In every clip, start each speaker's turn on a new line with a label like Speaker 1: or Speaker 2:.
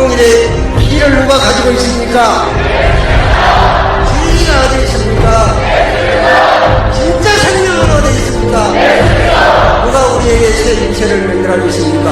Speaker 1: 공동일의 길을 누가 가지고 있습니까? 진리가 어디 있습니까? 진짜 생명은 어디 있습니까? 누가 우리에게 새 인체를 만들어 주십니까?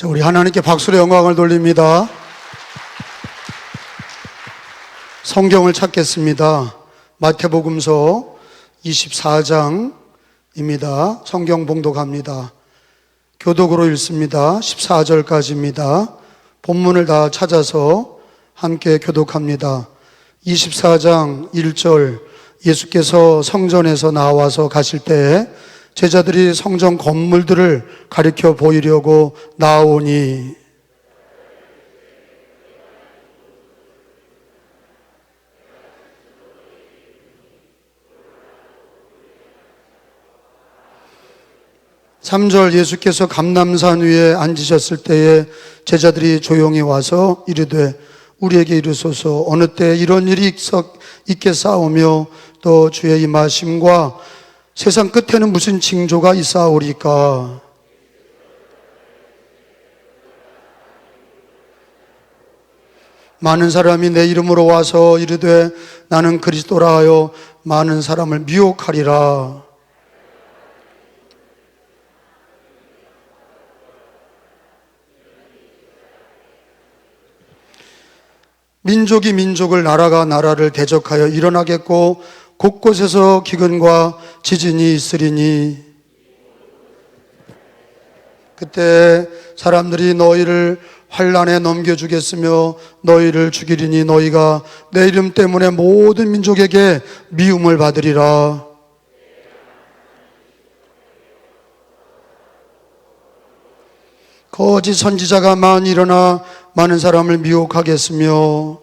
Speaker 2: 자, 우리 하나님께 박수로 영광을 돌립니다. 성경을 찾겠습니다. 마태복음서 24장입니다. 성경 봉독합니다. 교독으로 읽습니다. 14절까지입니다. 본문을 다 찾아서 함께 교독합니다. 24장 1절, 예수께서 성전에서 나와서 가실 때 제자들이 성전 건물들을 가리켜 보이려고 나오니 (3절) 예수께서 감람산 위에 앉으셨을 때에 제자들이 조용히 와서 이르되 우리에게 이르소서 어느 때 이런 일이 있겠사오며 또 주의 임하심과 세상 끝에는 무슨 징조가 있사오리까? 많은 사람이 내 이름으로 와서 이르되 나는 그리스도라 하여 많은 사람을 미혹하리라. 민족이 민족을, 나라가 나라를 대적하여 일어나겠고 곳곳에서 기근과 지진이 있으리니 그때 사람들이 너희를 환난에 넘겨주겠으며 너희를 죽이리니 너희가 내 이름 때문에 모든 민족에게 미움을 받으리라. 거짓 선지자가 많이 일어나 많은 사람을 미혹하겠으며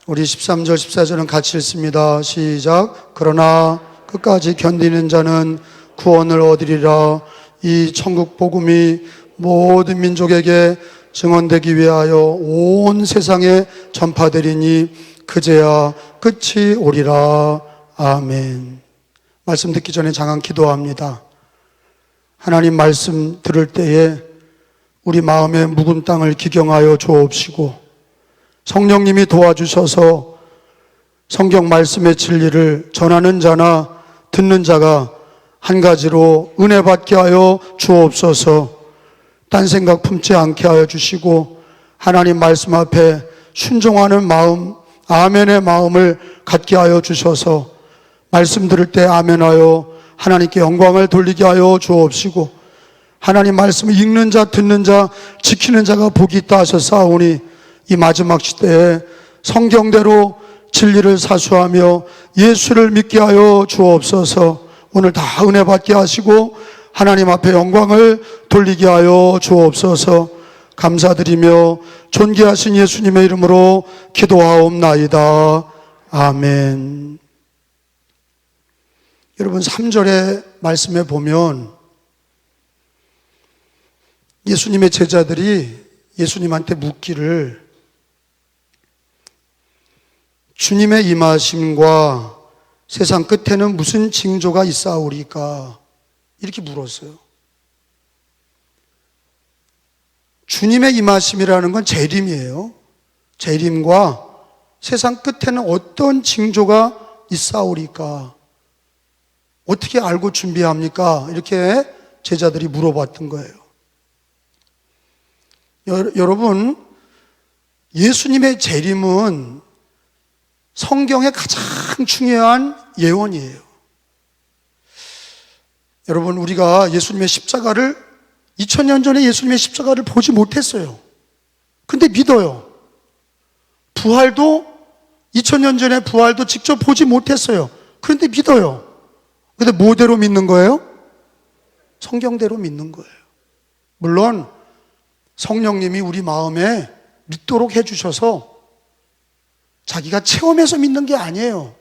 Speaker 2: 우리 13절 14절은 같이 읽습니다. 시작. 그러나 끝까지 견디는 자는 구원을 얻으리라. 이 천국 복음이 모든 민족에게 증언되기 위하여 온 세상에 전파되리니 그제야 끝이 오리라. 아멘. 말씀 듣기 전에 잠깐 기도합니다. 하나님 말씀 들을 때에 우리 마음의 묵은 땅을 기경하여 주옵시고 성령님이 도와주셔서 성경 말씀의 진리를 전하는 자나 듣는 자가 한 가지로 은혜 받게 하여 주옵소서. 딴 생각 품지 않게 하여 주시고 하나님 말씀 앞에 순종하는 마음, 아멘의 마음을 갖게 하여 주셔서 말씀 들을 때 아멘하여 하나님께 영광을 돌리게 하여 주옵시고 하나님 말씀을 읽는 자, 듣는 자, 지키는 자가 복이 있다 하셨사오니 이 마지막 시대에 성경대로 진리를 사수하며 예수를 믿게 하여 주옵소서. 오늘 다 은혜 받게 하시고 하나님 앞에 영광을 돌리게 하여 주옵소서. 감사드리며 존귀하신 예수님의 이름으로 기도하옵나이다. 아멘. 여러분 3절의 말씀에 보면 예수님의 제자들이 예수님한테 묻기를 주님의 임하심과 세상 끝에는 무슨 징조가 있사오리까? 이렇게 물었어요. 주님의 임하심이라는 건 재림이에요. 재림과 세상 끝에는 어떤 징조가 있사오리까? 어떻게 알고 준비합니까? 이렇게 제자들이 물어봤던 거예요. 여러분, 예수님의 재림은 성경의 가장 중요한 예언이에요. 여러분, 우리가 예수님의 십자가를 2000년 전에 예수님의 십자가를 보지 못했어요. 근데 믿어요. 부활도 2000년 전에 부활도 직접 보지 못했어요. 그런데 믿어요. 근데 뭐대로 믿는 거예요? 성경대로 믿는 거예요. 물론 성령님이 우리 마음에 믿도록 해주셔서 자기가 체험해서 믿는 게 아니에요.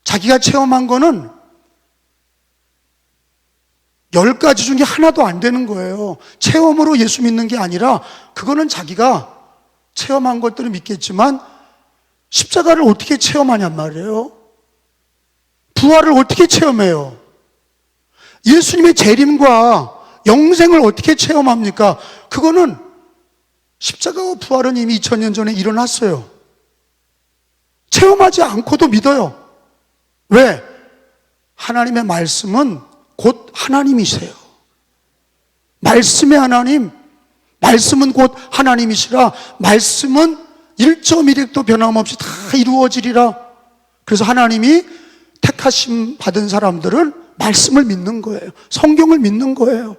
Speaker 2: 자기가 체험한 거는 10가지 중에 하나도 안 되는 거예요. 체험으로 예수 믿는 게 아니라 그거는 자기가 체험한 것들을 믿겠지만 십자가를 어떻게 체험하냔 말이에요. 부활을 어떻게 체험해요? 예수님의 재림과 영생을 어떻게 체험합니까? 그거는 십자가와 부활은 이미 2000년 전에 일어났어요. 체험하지 않고도 믿어요. 왜? 하나님의 말씀은 곧 하나님이세요. 말씀의 하나님, 말씀은 곧 하나님이시라. 말씀은 1.1획도 변함없이 다 이루어지리라. 그래서 하나님이 택하심 받은 사람들은 말씀을 믿는 거예요. 성경을 믿는 거예요.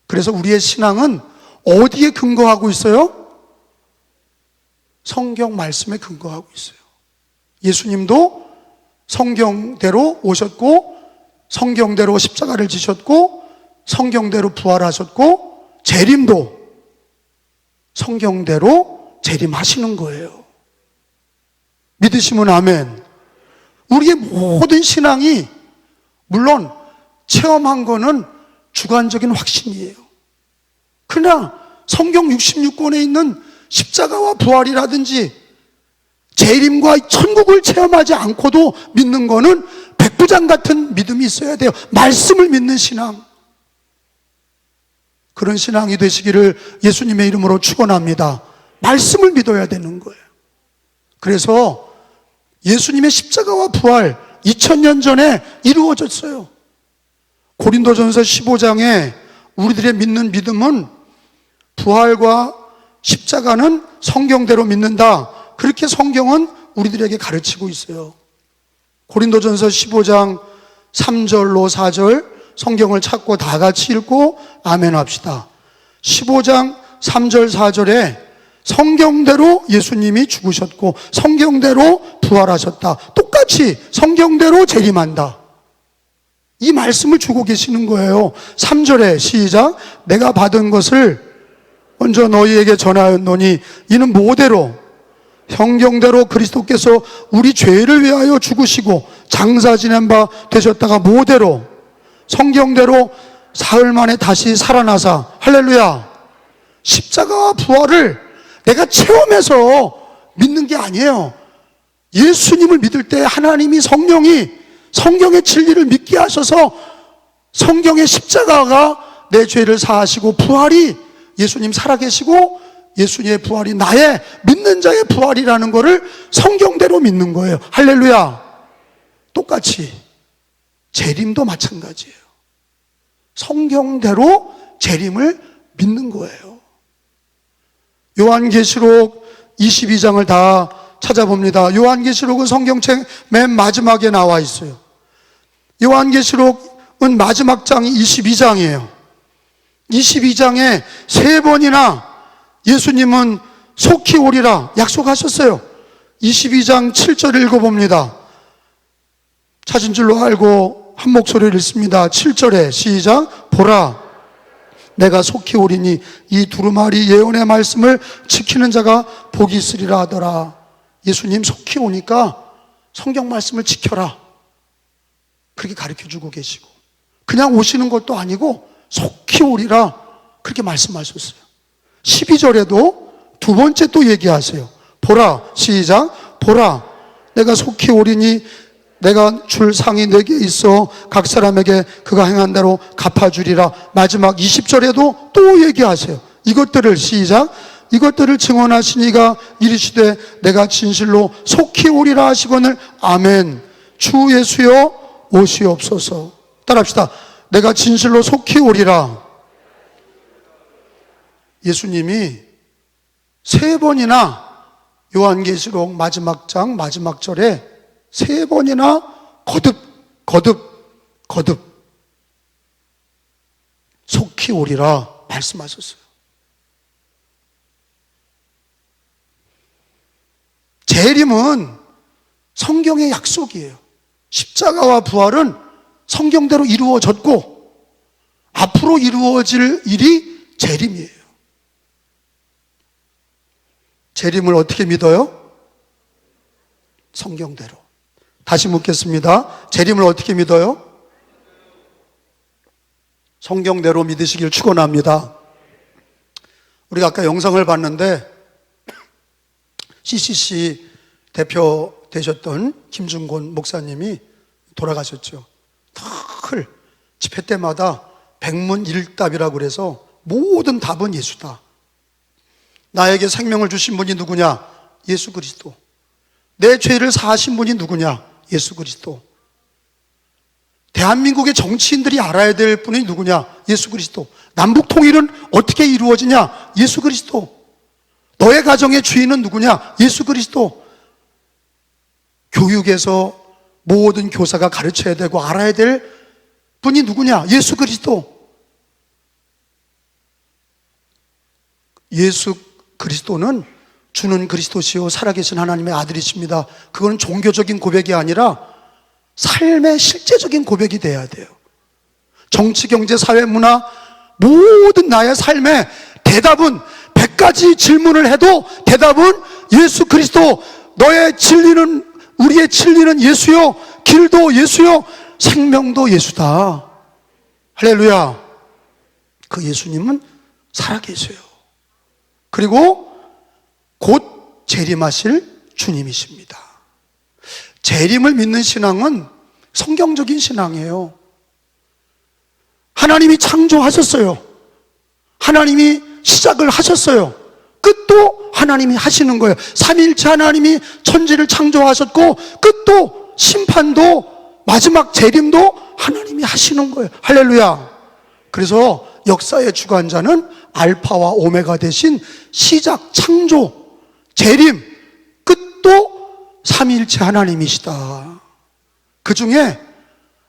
Speaker 2: 그래서 우리의 신앙은 어디에 근거하고 있어요? 성경 말씀에 근거하고 있어요. 예수님도 성경대로 오셨고, 성경대로 십자가를 지셨고, 성경대로 부활하셨고, 재림도 성경대로 재림하시는 거예요. 믿으시면 아멘. 우리의 모든 신앙이 물론 체험한 거는 주관적인 확신이에요. 그러나 성경 66권에 있는 십자가와 부활이라든지 재림과 천국을 체험하지 않고도 믿는 거는 백부장 같은 믿음이 있어야 돼요. 말씀을 믿는 신앙. 그런 신앙이 되시기를 예수님의 이름으로 축원합니다. 말씀을 믿어야 되는 거예요. 그래서 예수님의 십자가와 부활 2000년 전에 이루어졌어요. 고린도전서 15장에 우리들의 믿는 믿음은 부활과 십자가는 성경대로 믿는다. 그렇게 성경은 우리들에게 가르치고 있어요. 고린도전서 15장 3절로 4절 성경을 찾고 다 같이 읽고 아멘 합시다. 15장 3절 4절에 성경대로 예수님이 죽으셨고 성경대로 부활하셨다. 똑같이 성경대로 재림한다. 이 말씀을 주고 계시는 거예요. 3절에 시작. 내가 받은 것을 먼저 너희에게 전하였노니 이는 뭐대로 성경대로 그리스도께서 우리 죄를 위하여 죽으시고 장사 지낸 바 되셨다가 뭐대로 성경대로 사흘 만에 다시 살아나사 할렐루야. 십자가와 부활을 내가 체험해서 믿는 게 아니에요. 예수님을 믿을 때 하나님이 성령이 성경의 진리를 믿게 하셔서 성경의 십자가가 내 죄를 사하시고 부활이 예수님 살아계시고 예수님의 부활이 나의 믿는 자의 부활이라는 것을 성경대로 믿는 거예요. 할렐루야. 똑같이 재림도 마찬가지예요. 성경대로 재림을 믿는 거예요. 요한계시록 22장을 다 찾아봅니다. 요한계시록은 성경책 맨 마지막에 나와 있어요. 요한계시록은 마지막 장이 22장이에요. 22장에 3번이나 예수님은 속히 오리라 약속하셨어요. 22장 7절 읽어봅니다. 찾은 줄로 알고 한 목소리를 읽습니다. 7절에 시작. 보라 내가 속히 오리니 이 두루마리 예언의 말씀을 지키는 자가 복이 있으리라 하더라. 예수님 속히 오니까 성경 말씀을 지켜라. 그렇게 가르쳐주고 계시고 그냥 오시는 것도 아니고 속히 오리라 그렇게 말씀하셨어요. 12절에도 두 번째 또 얘기하세요. 보라 시작. 보라 내가 속히 오리니 내가 줄 상이 내게 있어 각 사람에게 그가 행한 대로 갚아주리라. 마지막 20절에도 또 얘기하세요. 이것들을 시작. 이것들을 증언하시니가 이르시되 내가 진실로 속히 오리라 하시거늘 아멘. 주 예수여 오시옵소서. 따라합시다. 내가 진실로 속히 오리라. 예수님이 3번이나 요한계시록 마지막 장 마지막 절에 3번이나 거듭 속히 오리라 말씀하셨어요. 재림은 성경의 약속이에요. 십자가와 부활은 성경대로 이루어졌고 앞으로 이루어질 일이 재림이에요. 재림을 어떻게 믿어요? 성경대로. 다시 묻겠습니다. 재림을 어떻게 믿어요? 성경대로 믿으시길 축원합니다. 우리가 아까 영상을 봤는데 CCC 대표 되셨던 김준곤 목사님이 돌아가셨죠. 늘 집회 때마다 백문일답이라고 그래서 모든 답은 예수다. 나에게 생명을 주신 분이 누구냐? 예수 그리스도. 내 죄를 사하신 분이 누구냐? 예수 그리스도. 대한민국의 정치인들이 알아야 될 분이 누구냐? 예수 그리스도. 남북 통일은 어떻게 이루어지냐? 예수 그리스도. 너의 가정의 주인은 누구냐? 예수 그리스도. 교육에서 모든 교사가 가르쳐야 되고 알아야 될 분이 누구냐? 예수 그리스도. 예수 그리스도는 주는 그리스도시요 살아계신 하나님의 아들이십니다. 그건 종교적인 고백이 아니라 삶의 실제적인 고백이 돼야 돼요. 정치, 경제, 사회, 문화 모든 나의 삶의 대답은 100가지 질문을 해도 대답은 예수 그리스도. 너의 진리는, 우리의 진리는 예수요, 길도 예수요, 생명도 예수다. 할렐루야. 그 예수님은 살아계세요. 그리고 곧 재림하실 주님이십니다. 재림을 믿는 신앙은 성경적인 신앙이에요. 하나님이 창조하셨어요. 하나님이 시작을 하셨어요. 끝도 하나님이 하시는 거예요. 삼위일체 하나님이 천지를 창조하셨고 끝도 심판도 마지막 재림도 하나님이 하시는 거예요. 할렐루야. 그래서 역사의 주관자는 알파와 오메가 대신 시작, 창조, 재림, 끝도 삼위일체 하나님이시다. 그 중에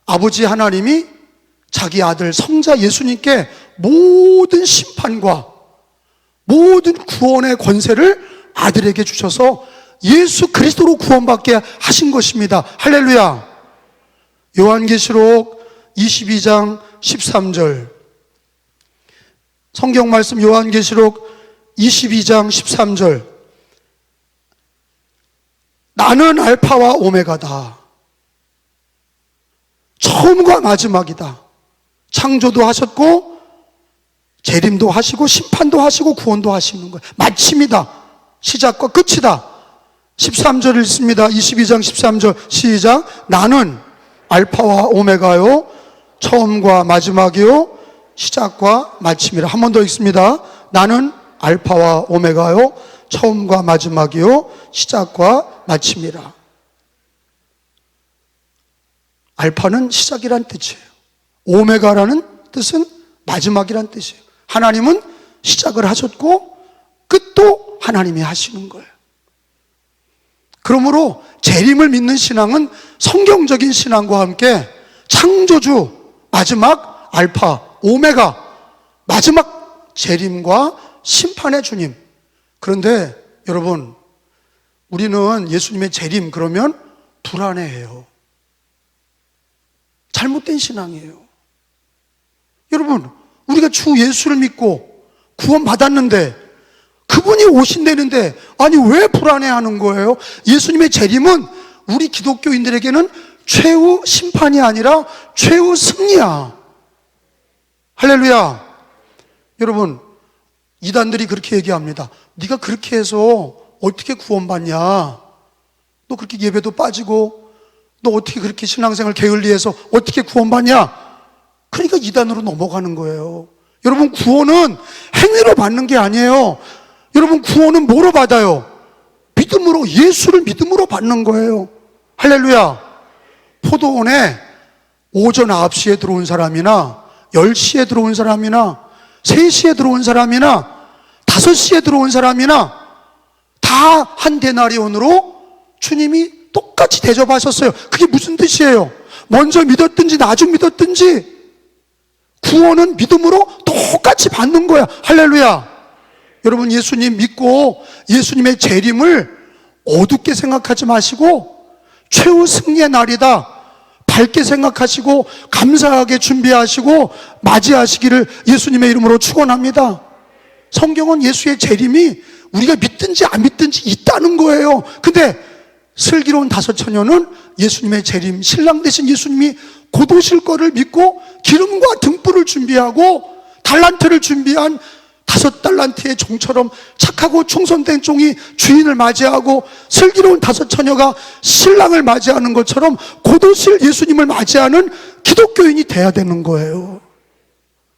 Speaker 2: 아버지 하나님이 자기 아들 성자 예수님께 모든 심판과 모든 구원의 권세를 아들에게 주셔서 예수 그리스도로 구원받게 하신 것입니다. 할렐루야. 요한계시록 22장 13절 성경 말씀, 요한계시록 22장 13절. 나는 알파와 오메가다. 처음과 마지막이다. 창조도 하셨고 재림도 하시고 심판도 하시고 구원도 하시는 거예요. 마침이다. 시작과 끝이다. 13절 읽습니다. 22장 13절 시작. 나는 알파와 오메가요, 처음과 마지막이요, 시작과 마침이라. 한 번 더 읽습니다. 나는 알파와 오메가요, 처음과 마지막이요, 시작과 마침이라. 알파는 시작이란 뜻이에요. 오메가라는 뜻은 마지막이란 뜻이에요. 하나님은 시작을 하셨고 끝도 하나님이 하시는 거예요. 그러므로 재림을 믿는 신앙은 성경적인 신앙과 함께 창조주, 마지막 알파, 오메가, 마지막 재림과 심판의 주님. 그런데 여러분, 우리는 예수님의 재림 그러면 불안해해요. 잘못된 신앙이에요. 여러분, 우리가 주 예수를 믿고 구원받았는데 그분이 오신다는데 아니 왜 불안해하는 거예요? 예수님의 재림은 우리 기독교인들에게는 최후 심판이 아니라 최후 승리야. 할렐루야. 여러분, 이단들이 그렇게 얘기합니다. 네가 그렇게 해서 어떻게 구원받냐? 너 그렇게 예배도 빠지고 너 어떻게 그렇게 신앙생활 게을리해서 어떻게 구원받냐? 그러니까 이단으로 넘어가는 거예요. 여러분, 구원은 행위로 받는 게 아니에요. 여러분, 구원은 뭐로 받아요? 믿음으로, 예수를 믿음으로 받는 거예요. 할렐루야. 포도원에 오전 9시에 들어온 사람이나 10시에 들어온 사람이나 3시에 들어온 사람이나 5시에 들어온 사람이나 다 한 데나리온으로 주님이 똑같이 대접하셨어요. 그게 무슨 뜻이에요? 먼저 믿었든지 나중 믿었든지 구원은 믿음으로 똑같이 받는 거야. 할렐루야. 여러분, 예수님 믿고 예수님의 재림을 어둡게 생각하지 마시고 최후 승리의 날이다. 밝게 생각하시고 감사하게 준비하시고 맞이하시기를 예수님의 이름으로 축원합니다. 성경은 예수의 재림이 우리가 믿든지 안 믿든지 있다는 거예요. 근데 슬기로운 다섯 처녀는 예수님의 재림, 신랑 되신 예수님이 곧 오실 거를 믿고 기름과 등불을 준비하고 달란트를 준비한 5달란트의 종처럼 착하고 충성된 종이 주인을 맞이하고 슬기로운 다섯 처녀가 신랑을 맞이하는 것처럼 곧 오실 예수님을 맞이하는 기독교인이 돼야 되는 거예요.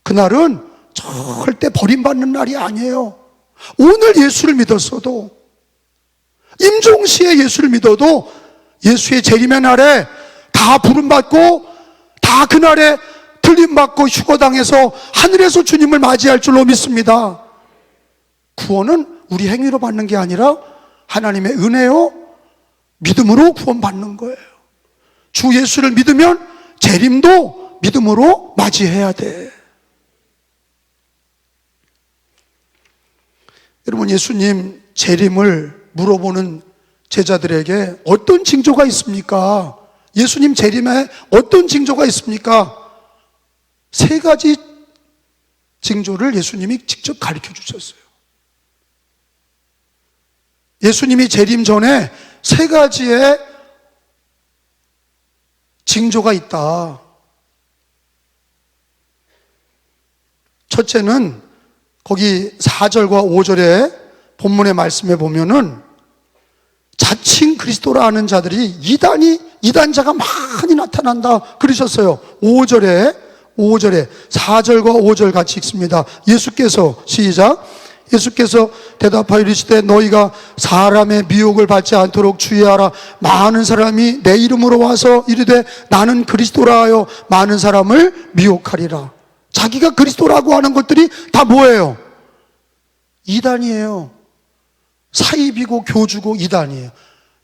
Speaker 2: 그날은 절대 버림받는 날이 아니에요. 오늘 예수를 믿었어도, 임종시에 예수를 믿어도 예수의 재림의 날에 다 부름받고 다 그날에 들림받고 휴거당해서 하늘에서 주님을 맞이할 줄로 믿습니다. 구원은 우리 행위로 받는 게 아니라 하나님의 은혜요 믿음으로 구원받는 거예요. 주 예수를 믿으면 재림도 믿음으로 맞이해야 돼. 여러분, 예수님 재림을 물어보는 제자들에게 어떤 징조가 있습니까? 예수님 재림에 어떤 징조가 있습니까? 3가지 징조를 예수님이 직접 가르쳐 주셨어요. 예수님이 재림 전에 3가지의 징조가 있다. 첫째는 거기 4절과 5절의 본문의 말씀에 보면은 자칭 그리스도라 하는 자들이 이단자가 많이 나타난다 그러셨어요. 5절에 4절과 5절 같이 읽습니다. 예수께서 시작. 예수께서 대답하여 이르시되 너희가 사람의 미혹을 받지 않도록 주의하라. 많은 사람이 내 이름으로 와서 이르되 나는 그리스도라 하여 많은 사람을 미혹하리라. 자기가 그리스도라고 하는 것들이 다 뭐예요? 이단이에요. 사입이고 교주고 이단이에요.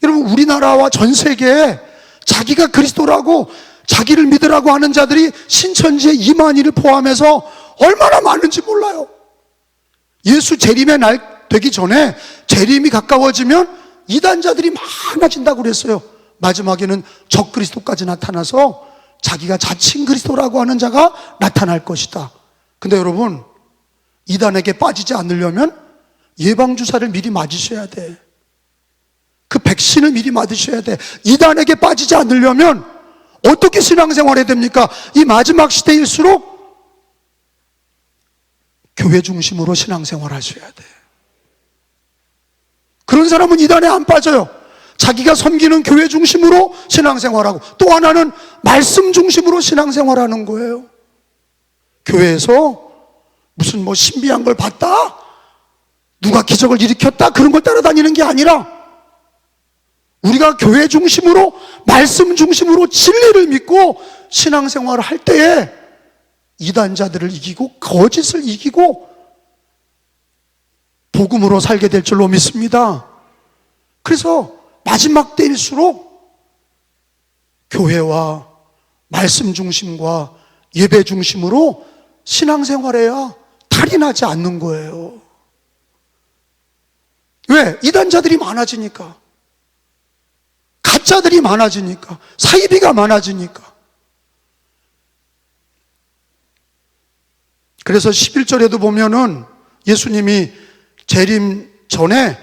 Speaker 2: 여러분, 우리나라와 전 세계에 자기가 그리스도라고 자기를 믿으라고 하는 자들이 신천지의 이만희를 포함해서 얼마나 많은지 몰라요. 예수 재림의 날 되기 전에 재림이 가까워지면 이단자들이 많아진다고 그랬어요. 마지막에는 적그리스도까지 나타나서 자기가 자칭 그리스도라고 하는 자가 나타날 것이다. 근데 여러분, 이단에게 빠지지 않으려면 예방주사를 미리 맞으셔야 돼. 그 백신을 미리 맞으셔야 돼. 이단에게 빠지지 않으려면 어떻게 신앙생활해야 됩니까? 이 마지막 시대일수록 교회 중심으로 신앙생활 하셔야 돼. 그런 사람은 이단에 안 빠져요. 자기가 섬기는 교회 중심으로 신앙생활하고, 또 하나는 말씀 중심으로 신앙생활하는 거예요. 교회에서 무슨 신비한 걸 봤다? 누가 기적을 일으켰다? 그런 걸 따라다니는 게 아니라 우리가 교회 중심으로, 말씀 중심으로 진리를 믿고 신앙생활을 할 때에 이단자들을 이기고 거짓을 이기고 복음으로 살게 될 줄로 믿습니다. 그래서 마지막 때일수록 교회와 말씀 중심과 예배 중심으로 신앙생활해야 탈이 나지 않는 거예요. 왜? 이단자들이 많아지니까, 가짜들이 많아지니까, 사이비가 많아지니까. 그래서 11절에도 보면은 예수님이 재림 전에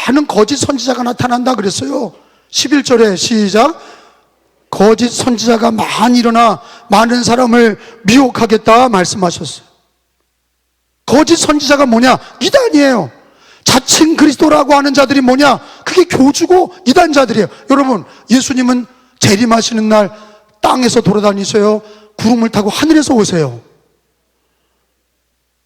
Speaker 2: 많은 거짓 선지자가 나타난다 그랬어요. 11절에 시작. 거짓 선지자가 많이 일어나 많은 사람을 미혹하겠다 말씀하셨어요. 거짓 선지자가 뭐냐? 이단이에요. 자칭 그리스도라고 하는 자들이 뭐냐? 그게 교주고 이단자들이에요. 여러분, 예수님은 재림하시는 날 땅에서 돌아다니세요? 구름을 타고 하늘에서 오세요?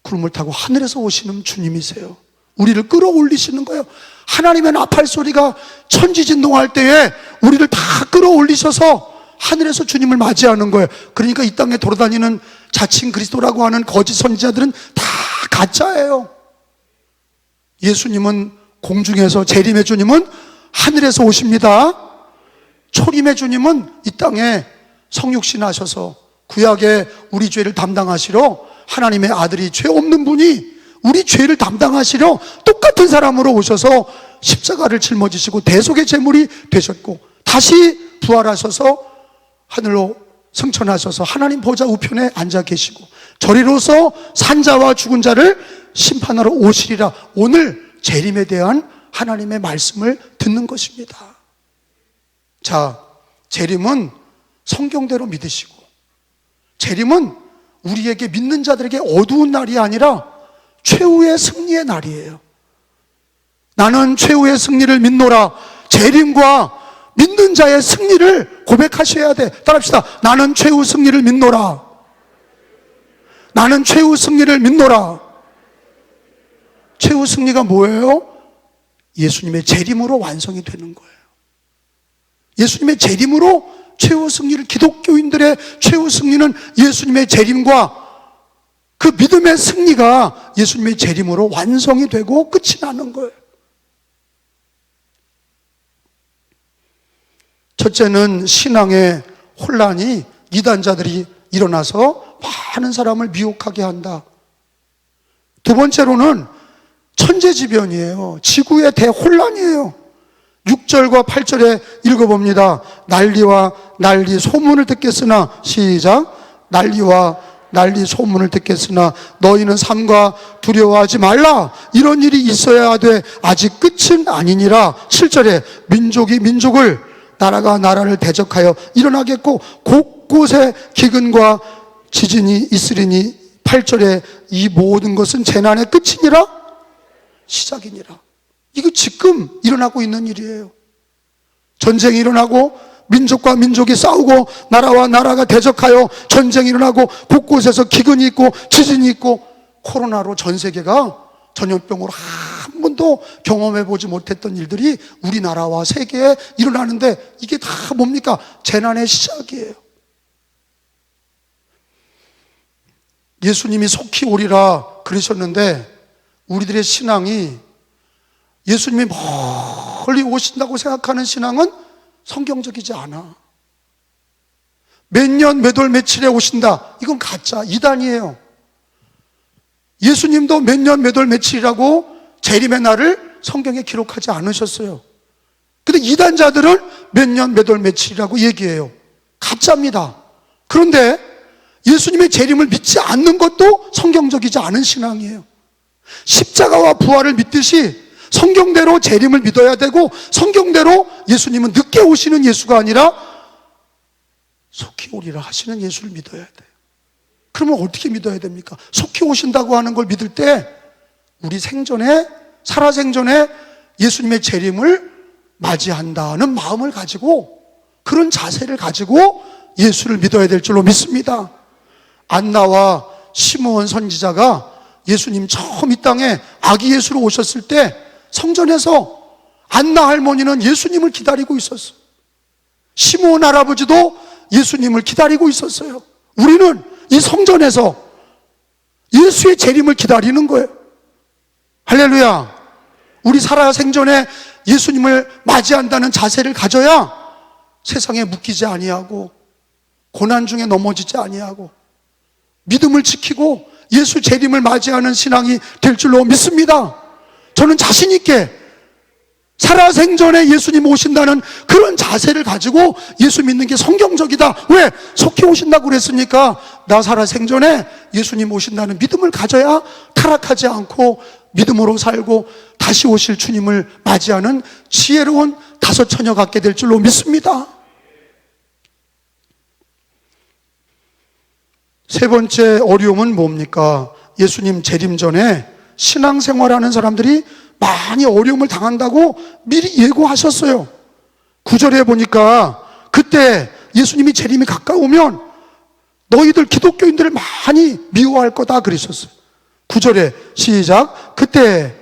Speaker 2: 구름을 타고 하늘에서 오시는 주님이세요. 우리를 끌어올리시는 거예요. 하나님의 나팔 소리가 천지진동할 때에 우리를 다 끌어올리셔서 하늘에서 주님을 맞이하는 거예요. 그러니까 이 땅에 돌아다니는 자칭 그리스도라고 하는 거짓 선지자들은 다 가짜예요. 예수님은 공중에서, 재림의 주님은 하늘에서 오십니다. 초림의 주님은 이 땅에 성육신 하셔서 구약의 우리 죄를 담당하시러, 하나님의 아들이 죄 없는 분이 우리 죄를 담당하시려 똑같은 사람으로 오셔서 십자가를 짊어지시고 대속의 제물이 되셨고, 다시 부활하셔서 하늘로 승천하셔서 하나님 보좌 우편에 앉아 계시고 저리로서 산자와 죽은 자를 심판하러 오시리라. 오늘 재림에 대한 하나님의 말씀을 듣는 것입니다. 자, 재림은 성경대로 믿으시고, 재림은 우리에게 믿는 자들에게 어두운 날이 아니라 최후의 승리의 날이에요. 나는 최후의 승리를 믿노라. 재림과 믿는 자의 승리를 고백하셔야 돼. 따라합시다. 나는 최후 승리를 믿노라. 나는 최후 승리를 믿노라. 최후 승리가 뭐예요? 예수님의 재림으로 완성이 되는 거예요. 예수님의 재림으로 최후 승리를, 기독교인들의 최후 승리는 예수님의 재림과 그 믿음의 승리가 예수님의 재림으로 완성이 되고 끝이 나는 거예요. 첫째는 신앙의 혼란이, 이단자들이 일어나서 많은 사람을 미혹하게 한다. 두 번째로는 천재지변이에요. 지구의 대혼란이에요. 6절과 8절에 읽어봅니다. 난리와 난리 소문을 듣겠으나, 시작. 난리와 난리 소문을 듣겠으나 너희는 삼가 두려워하지 말라. 이런 일이 있어야 돼. 아직 끝은 아니니라. 7절에 민족이 민족을, 나라가 나라를 대적하여 일어나겠고 곳곳에 기근과 지진이 있으리니. 8절에 이 모든 것은 재난의 끝이니라, 시작이니라. 이거 지금 일어나고 있는 일이에요. 전쟁이 일어나고 민족과 민족이 싸우고 나라와 나라가 대적하여 전쟁이 일어나고 곳곳에서 기근이 있고 지진이 있고 코로나로 전 세계가 전염병으로 한 번도 경험해 보지 못했던 일들이 우리나라와 세계에 일어나는데 이게 다 뭡니까? 재난의 시작이에요. 예수님이 속히 오리라 그러셨는데 우리들의 신앙이, 예수님이 멀리 오신다고 생각하는 신앙은 성경적이지 않아. 몇 년, 몇 월, 며칠에 오신다. 이건 가짜, 이단이에요. 예수님도 몇 년, 몇 월, 며칠이라고 재림의 날을 성경에 기록하지 않으셨어요. 근데 이단자들은 몇 년, 몇 월, 며칠이라고 얘기해요. 가짜입니다. 그런데 예수님의 재림을 믿지 않는 것도 성경적이지 않은 신앙이에요. 십자가와 부활을 믿듯이 성경대로 재림을 믿어야 되고, 성경대로 예수님은 늦게 오시는 예수가 아니라 속히 오리라 하시는 예수를 믿어야 돼요. 그러면 어떻게 믿어야 됩니까? 속히 오신다고 하는 걸 믿을 때 우리 생전에, 살아생전에 예수님의 재림을 맞이한다는 마음을 가지고, 그런 자세를 가지고 예수를 믿어야 될 줄로 믿습니다. 안나와 시므온 선지자가 예수님 처음 이 땅에 아기 예수로 오셨을 때 성전에서 안나 할머니는 예수님을 기다리고 있었어요. 시므온 할아버지도 예수님을 기다리고 있었어요. 우리는 이 성전에서 예수의 재림을 기다리는 거예요. 할렐루야. 우리 살아 생전에 예수님을 맞이한다는 자세를 가져야 세상에 묶이지 아니하고 고난 중에 넘어지지 아니하고 믿음을 지키고 예수 재림을 맞이하는 신앙이 될 줄로 믿습니다. 저는 자신 있게 살아생전에 예수님 오신다는 그런 자세를 가지고 예수 믿는 게 성경적이다. 왜? 속히 오신다고 그랬으니까 나 살아생전에 예수님 오신다는 믿음을 가져야 타락하지 않고 믿음으로 살고 다시 오실 주님을 맞이하는 지혜로운 다섯 처녀 갖게 될 줄로 믿습니다. 세 번째 어려움은 뭡니까? 예수님 재림 전에 신앙생활하는 사람들이 많이 어려움을 당한다고 미리 예고하셨어요. 9절에 보니까 그때 예수님이 재림이 가까우면 너희들 기독교인들을 많이 미워할 거다 그러셨어요. 9절에 시작. 그때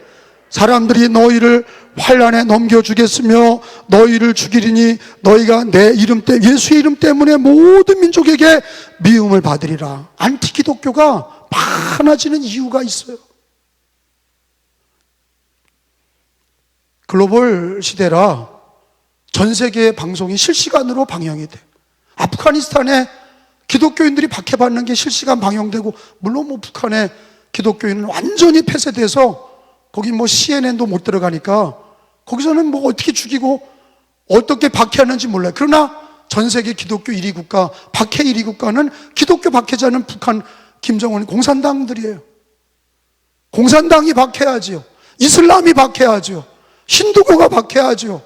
Speaker 2: 사람들이 너희를 환난에 넘겨주겠으며 너희를 죽이리니 너희가 내 이름 때 예수의 이름 때문에 모든 민족에게 미움을 받으리라. 안티기독교가 많아지는 이유가 있어요. 글로벌 시대라 전 세계의 방송이 실시간으로 방영이 돼. 아프가니스탄에 기독교인들이 박해받는 게 실시간 방영되고, 물론 뭐 북한의 기독교인은 완전히 폐쇄돼서 거기 뭐 CNN도 못 들어가니까 거기서는 뭐 어떻게 죽이고 어떻게 박해하는지 몰라요. 그러나 전 세계 기독교 1위 국가, 박해 1위 국가는 기독교 박해자는 북한, 김정은, 공산당들이에요. 공산당이 박해하지요. 이슬람이 박해하지요. 힌두교가 박해하지요.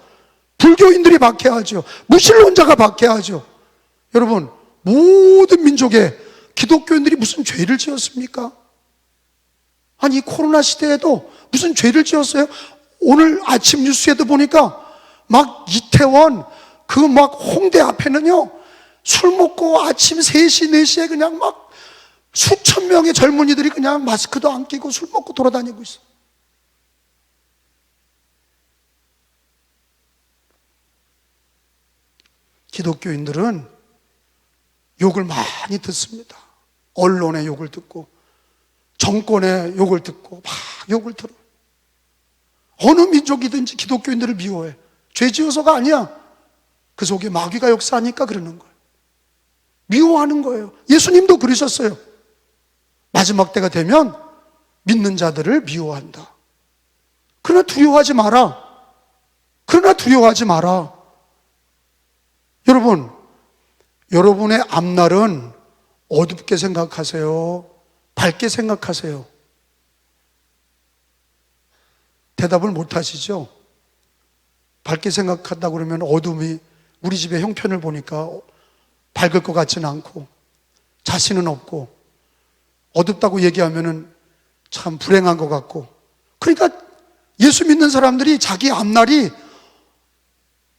Speaker 2: 불교인들이 박해하지요. 무신론자가 박해하지요. 여러분, 모든 민족의 기독교인들이 무슨 죄를 지었습니까? 아니, 이 코로나 시대에도 무슨 죄를 지었어요? 오늘 아침 뉴스에도 보니까 막 이태원 그 막 홍대 앞에는요, 술 먹고 아침 3시, 4시에 그냥 막 수천 명의 젊은이들이 그냥 마스크도 안 끼고 술 먹고 돌아다니고 있어. 기독교인들은 욕을 많이 듣습니다. 언론의 욕을 듣고 정권의 욕을 듣고 막 욕을 들어. 어느 민족이든지 기독교인들을 미워해. 죄 지어서가 아니야. 그 속에 마귀가 역사하니까 그러는 거예요. 미워하는 거예요. 예수님도 그러셨어요. 마지막 때가 되면 믿는 자들을 미워한다. 그러나 두려워하지 마라. 그러나 두려워하지 마라. 여러분, 여러분의 앞날은 어둡게 생각하세요? 밝게 생각하세요? 대답을 못 하시죠? 밝게 생각한다고 그러면 어둠이 우리 집의 형편을 보니까 밝을 것 같지는 않고 자신은 없고 어둡다고 얘기하면은 참 불행한 것 같고, 그러니까 예수 믿는 사람들이 자기 앞날이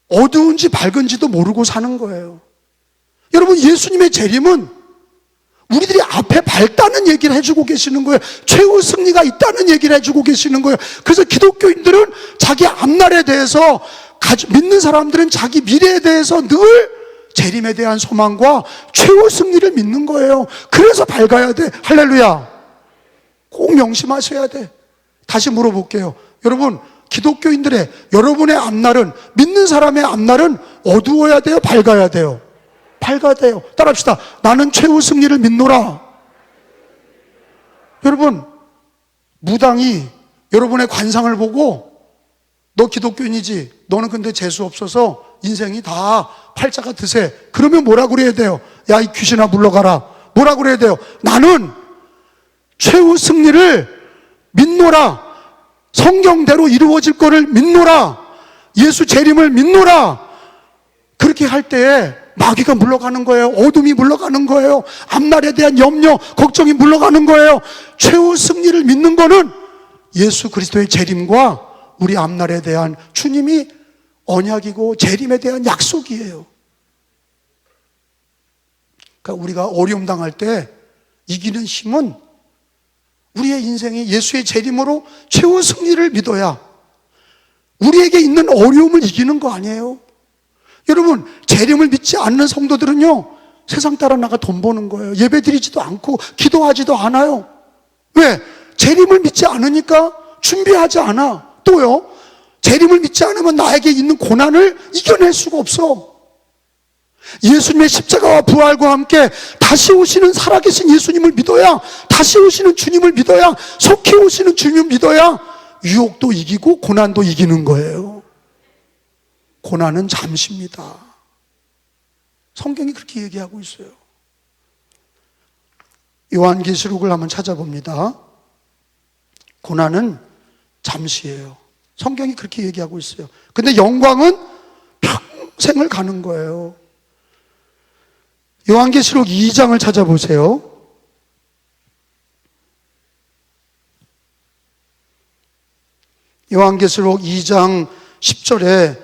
Speaker 2: 어두운지 밝은지도 모르고 사는 거예요. 여러분, 예수님의 재림은 우리들이 앞에 밝다는 얘기를 해주고 계시는 거예요. 최후 승리가 있다는 얘기를 해주고 계시는 거예요. 그래서 기독교인들은 자기 앞날에 대해서, 믿는 사람들은 자기 미래에 대해서 늘 재림에 대한 소망과 최후 승리를 믿는 거예요. 그래서 밝아야 돼. 할렐루야. 꼭 명심하셔야 돼. 다시 물어볼게요. 여러분, 기독교인들의, 여러분의 앞날은, 믿는 사람의 앞날은 어두워야 돼요? 밝아야 돼요? 밝아야 돼요. 따라합시다. 나는 최후 승리를 믿노라. 여러분, 무당이 여러분의 관상을 보고 너 기독교인이지, 너는 근데 재수 없어서 인생이 다 팔자가 드세, 그러면 뭐라 그래야 돼요? 야, 이 귀신아 물러가라. 뭐라 그래야 돼요? 나는 최후 승리를 믿노라. 성경대로 이루어질 거를 믿노라. 예수 재림을 믿노라. 그렇게 할 때에 마귀가 물러가는 거예요. 어둠이 물러가는 거예요. 앞날에 대한 염려, 걱정이 물러가는 거예요. 최후 승리를 믿는 거는 예수 그리스도의 재림과 우리 앞날에 대한 주님이 언약이고 재림에 대한 약속이에요. 그러니까 우리가 어려움 당할 때 이기는 힘은 우리의 인생이 예수의 재림으로 최후 승리를 믿어야 우리에게 있는 어려움을 이기는 거 아니에요? 여러분, 재림을 믿지 않는 성도들은요, 세상 따라 나가 돈 버는 거예요. 예배 드리지도 않고 기도하지도 않아요. 왜? 재림을 믿지 않으니까 준비하지 않아. 또요, 재림을 믿지 않으면 나에게 있는 고난을 이겨낼 수가 없어. 예수님의 십자가와 부활과 함께 다시 오시는 살아계신 예수님을 믿어야, 다시 오시는 주님을 믿어야, 속히 오시는 주님을 믿어야 유혹도 이기고 고난도 이기는 거예요. 고난은 잠시입니다. 성경이 그렇게 얘기하고 있어요. 요한계시록을 한번 찾아봅니다. 고난은 잠시예요. 성경이 그렇게 얘기하고 있어요. 근데 영광은 평생을 가는 거예요. 요한계시록 2장을 찾아보세요. 요한계시록 2장 10절에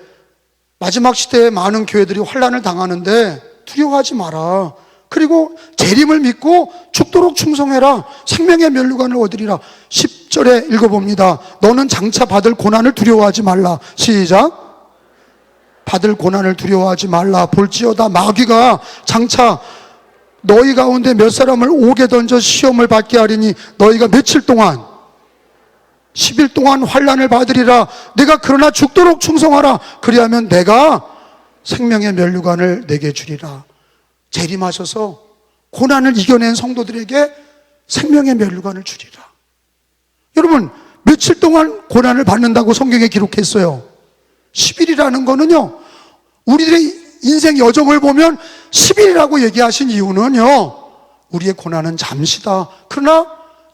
Speaker 2: 마지막 시대에 많은 교회들이 환난을 당하는데 두려워하지 마라. 그리고 재림을 믿고 죽도록 충성해라. 생명의 면류관을 얻으리라. 10절에 읽어봅니다. 너는 장차 받을 고난을 두려워하지 말라. 시작. 받을 고난을 두려워하지 말라. 볼지어다 마귀가 장차 너희 가운데 몇 사람을 옥에 던져 시험을 받게 하리니 너희가 며칠 동안 10일 동안 환난을 받으리라. 내가 그러나 죽도록 충성하라. 그리하면 내가 생명의 면류관을 내게 주리라. 재림하셔서 고난을 이겨낸 성도들에게 생명의 면류관을 주리라. 여러분, 며칠 동안 고난을 받는다고 성경에 기록했어요? 10일이라는 거는요, 우리들의 인생 여정을 보면 10일이라고 얘기하신 이유는요, 우리의 고난은 잠시다. 그러나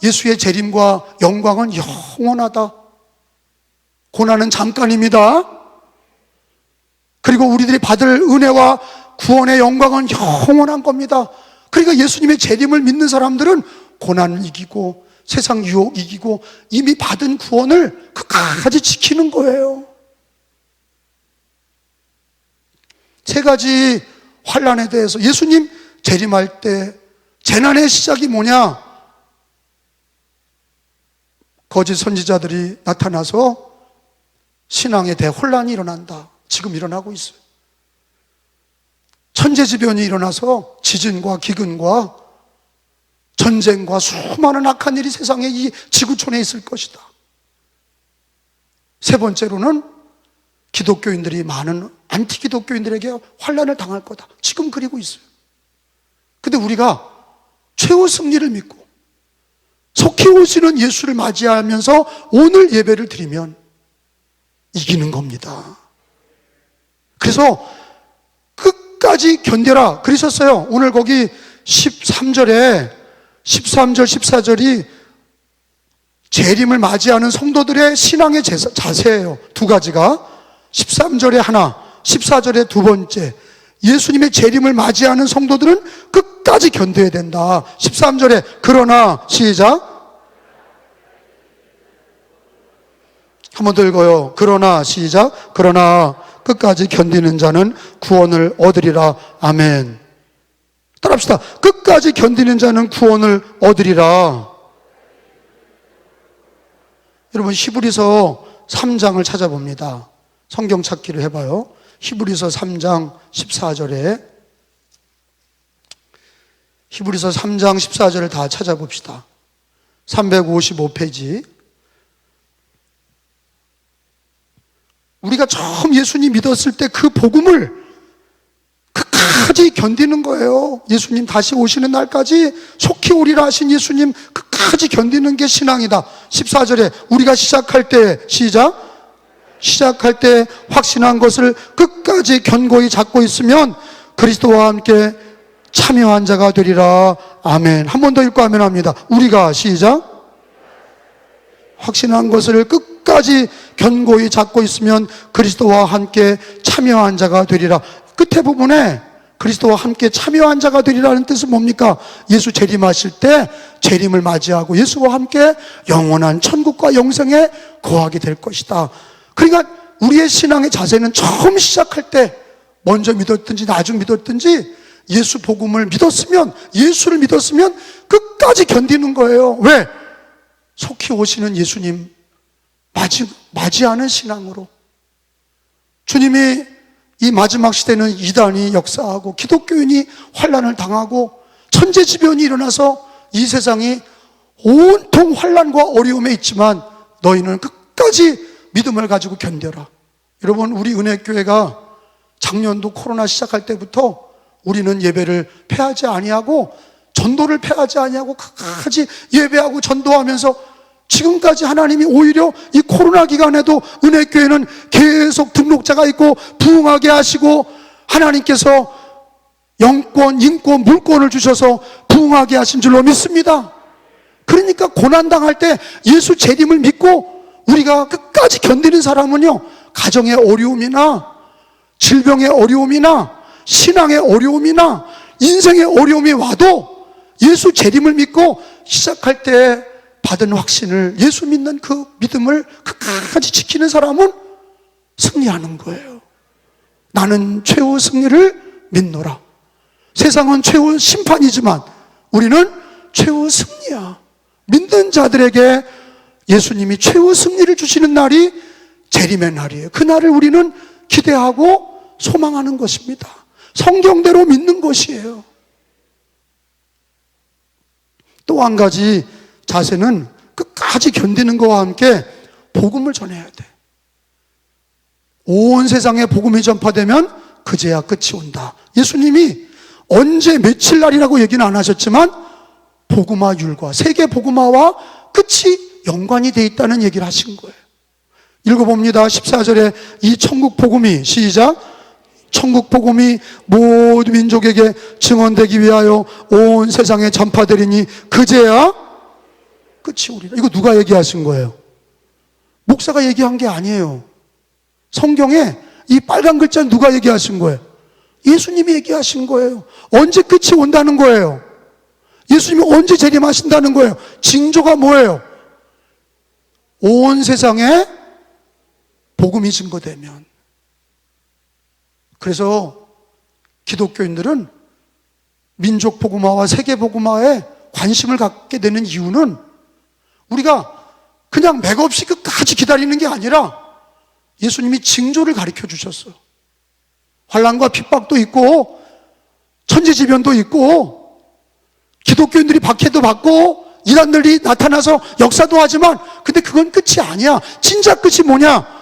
Speaker 2: 예수의 재림과 영광은 영원하다. 고난은 잠깐입니다. 그리고 우리들이 받을 은혜와 구원의 영광은 영원한 겁니다. 그러니까 예수님의 재림을 믿는 사람들은 고난을 이기고 세상 유혹 이기고 이미 받은 구원을 끝까지 지키는 거예요. 세 가지 환난에 대해서 예수님 재림할 때 재난의 시작이 뭐냐? 거짓 선지자들이 나타나서 신앙의 대혼란이 일어난다. 지금 일어나고 있어요. 천재지변이 일어나서 지진과 기근과 전쟁과 수많은 악한 일이 세상에 이 지구촌에 있을 것이다. 세 번째로는 기독교인들이 많은 안티 기독교인들에게 환난을 당할 거다. 지금 그리고 있어요. 근데 우리가 최후 승리를 믿고 속히 오시는 예수를 맞이하면서 오늘 예배를 드리면 이기는 겁니다. 그래서 끝까지 견뎌라 그러셨어요. 오늘 거기 13절, 14절이 재림을 맞이하는 성도들의 신앙의 자세예요. 두 가지가 13절에 하나, 14절에 두 번째. 예수님의 재림을 맞이하는 성도들은 끝까지 견뎌야 된다. 13절에 그러나, 시작, 한 번 더 읽어요. 그러나, 시작, 그러나 끝까지 견디는 자는 구원을 얻으리라. 아멘. 따라합시다. 끝까지 견디는 자는 구원을 얻으리라. 여러분, 히브리서 3장을 찾아봅니다. 성경 찾기를 해봐요. 히브리서 3장 14절에 히브리서 3장 14절을 다 찾아봅시다. 355페이지. 우리가 처음 예수님 믿었을 때 그 복음을 끝까지 견디는 거예요. 예수님 다시 오시는 날까지 속히 오리라 하신 예수님 끝까지 견디는 게 신앙이다. 14절에 우리가 시작할 때, 시작할 때 확신한 것을 끝까지 견고히 잡고 있으면 그리스도와 함께 참여한 자가 되리라. 아멘. 한 번 더 읽고 아멘 합니다. 우리가, 시작, 확신한 것을 끝까지 견고히 잡고 있으면 그리스도와 함께 참여한 자가 되리라. 끝에 부분에 그리스도와 함께 참여한 자가 되리라는 뜻은 뭡니까? 예수 재림하실 때 재림을 맞이하고 예수와 함께 영원한 천국과 영생에 거하게 될 것이다. 그러니까 우리의 신앙의 자세는 처음 시작할 때 먼저 믿었든지 나중 믿었든지 예수 복음을 믿었으면, 예수를 믿었으면 끝까지 견디는 거예요. 왜? 속히 오시는 예수님 맞이하는 신앙으로. 주님이 이 마지막 시대는 이단이 역사하고 기독교인이 환난을 당하고 천재지변이 일어나서 이 세상이 온통 환난과 어려움에 있지만 너희는 끝까지 믿음을 가지고 견뎌라. 여러분, 우리 은혜교회가 작년도 코로나 시작할 때부터 우리는 예배를 폐하지 아니하고 전도를 폐하지 아니하고 끝까지 예배하고 전도하면서 지금까지 하나님이 오히려 이 코로나 기간에도 은혜교회는 계속 등록자가 있고 부흥하게 하시고 하나님께서 영권, 인권, 물권을 주셔서 부흥하게 하신 줄로 믿습니다. 그러니까 고난당할 때 예수 재림을 믿고 우리가 끝까지 견디는 사람은요, 가정의 어려움이나 질병의 어려움이나 신앙의 어려움이나 인생의 어려움이 와도 예수 재림을 믿고 시작할 때 받은 확신을, 예수 믿는 그 믿음을 끝까지 지키는 사람은 승리하는 거예요. 나는 최후 승리를 믿노라. 세상은 최후 심판이지만 우리는 최후 승리야. 믿는 자들에게 예수님이 최후 승리를 주시는 날이 재림의 날이에요. 그 날을 우리는 기대하고 소망하는 것입니다. 성경대로 믿는 것이에요. 또 한 가지 자세는 끝까지 견디는 것과 함께 복음을 전해야 돼. 온 세상에 복음이 전파되면 그제야 끝이 온다. 예수님이 언제 며칠 날이라고 얘기는 안 하셨지만 복음화 율과 세계 복음화와 끝이 연관이 돼 있다는 얘기를 하신 거예요. 읽어봅니다. 14절에 이 천국 복음이, 시작, 천국 복음이 모든 민족에게 증언되기 위하여 온 세상에 전파되리니 그제야 끝이 오리라. 이거 누가 얘기하신 거예요? 목사가 얘기한 게 아니에요. 성경에 이 빨간 글자 누가 얘기하신 거예요? 예수님이 얘기하신 거예요. 언제 끝이 온다는 거예요? 예수님이 언제 재림하신다는 거예요? 징조가 뭐예요? 온 세상에 복음이 증거되면. 그래서 기독교인들은 민족 복음화와 세계 복음화에 관심을 갖게 되는 이유는 우리가 그냥 맥없이 끝까지 기다리는 게 아니라 예수님이 징조를 가르쳐 주셨어요. 환난과 핍박도 있고 천재지변도 있고 기독교인들이 박해도 받고 이단들이 나타나서 역사도 하지만 근데 그건 끝이 아니야. 진짜 끝이 뭐냐?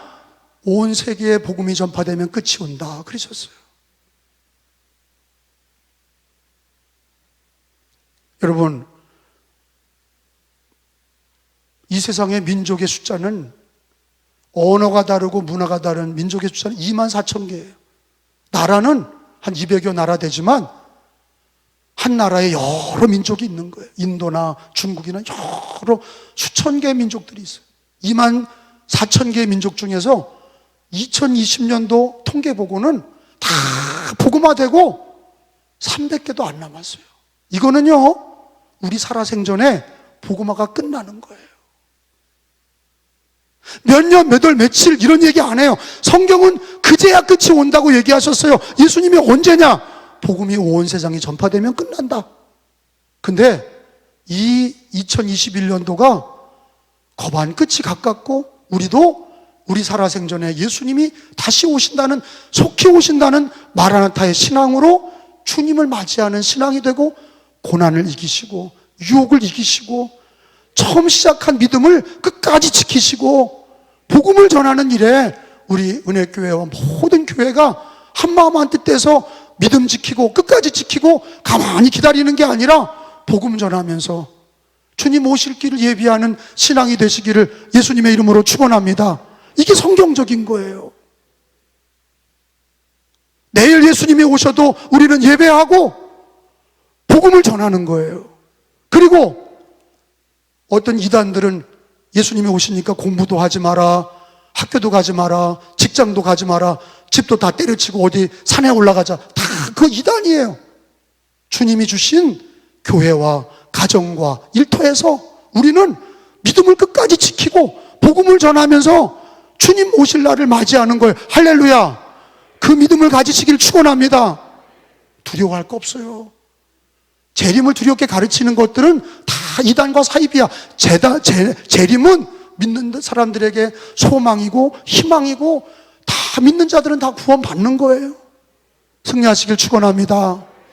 Speaker 2: 온 세계에 복음이 전파되면 끝이 온다 그러셨어요. 여러분, 이 세상의 민족의 숫자는 언어가 다르고 문화가 다른 민족의 숫자는 24,000개예요. 나라는 한 200여 나라 되지만 한 나라에 여러 민족이 있는 거예요. 인도나 중국이나 여러 수천 개의 민족들이 있어요. 24,000개의 민족 중에서 2020년도 통계 보고는 다 복음화되고 300개도 안 남았어요. 이거는요, 우리 살아생전에 복음화가 끝나는 거예요. 몇 년, 몇 월, 며칠 이런 얘기 안 해요. 성경은 그제야 끝이 온다고 얘기하셨어요. 예수님이 언제냐? 복음이 온 세상에 전파되면 끝난다. 근데 이 2021년도가 거반 끝이 가깝고 우리도 우리 살아생전에 예수님이 다시 오신다는, 속히 오신다는 마라나타의 신앙으로 주님을 맞이하는 신앙이 되고 고난을 이기시고 유혹을 이기시고 처음 시작한 믿음을 끝까지 지키시고 복음을 전하는 일에 우리 은혜교회와 모든 교회가 한마음 한뜻돼서 믿음 지키고 끝까지 지키고 가만히 기다리는 게 아니라 복음 전하면서 주님 오실 길을 예비하는 신앙이 되시기를 예수님의 이름으로 축원합니다. 이게 성경적인 거예요. 내일 예수님이 오셔도 우리는 예배하고 복음을 전하는 거예요. 그리고 어떤 이단들은 예수님이 오시니까 공부도 하지 마라, 학교도 가지 마라, 직장도 가지 마라, 집도 다 때려치고 어디 산에 올라가자. 다 그 이단이에요. 주님이 주신 교회와 가정과 일터에서 우리는 믿음을 끝까지 지키고 복음을 전하면서 주님 오실 날을 맞이하는 거예요. 할렐루야. 그 믿음을 가지시길 축원합니다. 두려워할 거 없어요. 재림을 두렵게 가르치는 것들은 다 이단과 사이비야. 재림은 믿는 사람들에게 소망이고 희망이고 다 믿는 자들은 다 구원받는 거예요. 승리하시길 축원합니다.